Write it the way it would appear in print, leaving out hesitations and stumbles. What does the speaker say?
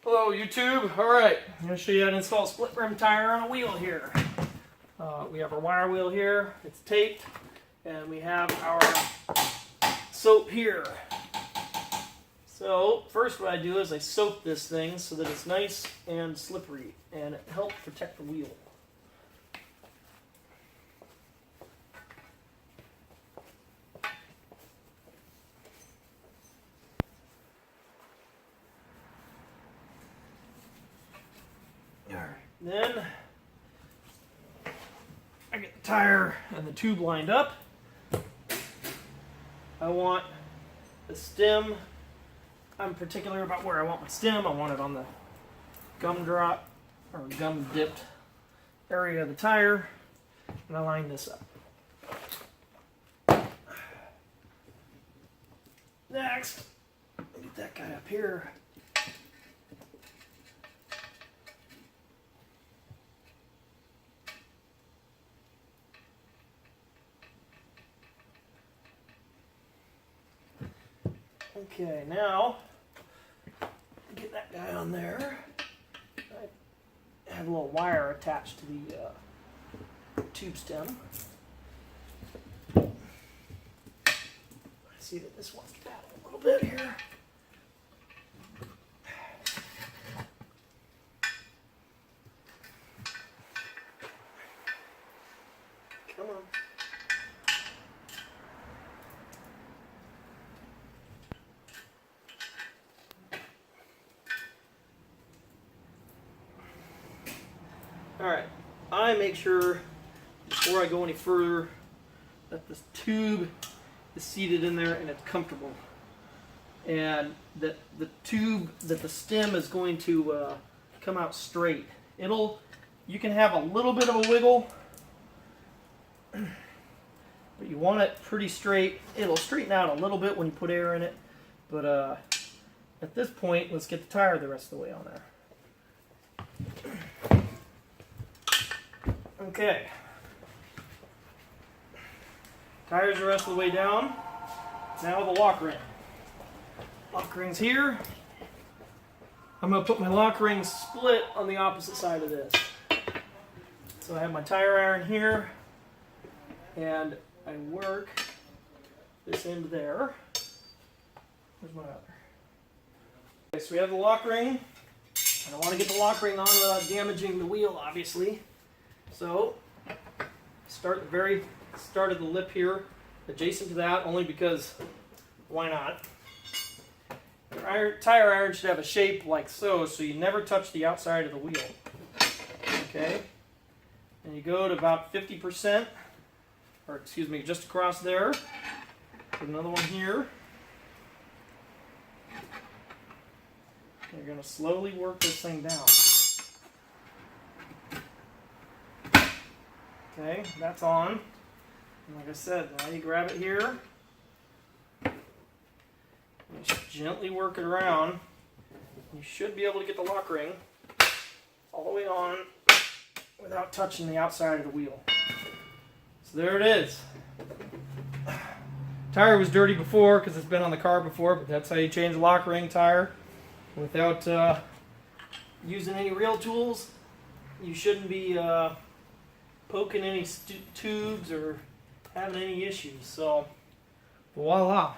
Hello YouTube. Alright, I'm going to show you how to install a split rim tire on a wheel here. We have our wire wheel here, it's taped, and we have our soap here. So first what I do is I soak this thing so that it's nice and slippery, and it helps protect the wheel. Then I get the tire and the tube lined up. I want the stem. I'm particular about where I want my stem. I want it on the gumdrop or gum dipped area of the tire, and I line this up. Next, get that guy up here. Okay, now get that guy on there. I have a little wire attached to the tube stem. I see that this one's down a little bit here. Come on. Alright, I make sure before I go any further that this tube is seated in there and it's comfortable. And that the tube, that the stem is going to come out straight. You can have a little bit of a wiggle, but you want it pretty straight. It'll straighten out a little bit when you put air in it, but at this point, let's get the tire the rest of the way on there. Okay, tires the rest of the way down. Now the lock ring. Lock ring's here. I'm going to put my lock ring split on the opposite side of this. So I have my tire iron here, and I work this end there. Where's my other? Okay, so we have the lock ring. I don't want to get the lock ring on without damaging the wheel, obviously. So, start at the very start of the lip here, adjacent to that, only because why not? Your tire iron should have a shape like so you never touch the outside of the wheel. Okay? And you go to about 50%, or excuse me, just across there. Put another one here. You're going to slowly work this thing down. Okay, that's on. And like I said, now you grab it here. You just gently work it around. You should be able to get the lock ring all the way on without touching the outside of the wheel. So there it is. Tire was dirty before because it's been on the car before, but that's how you change a lock ring tire without using any real tools. You shouldn't be poking any tubes or having any issues. So, voila.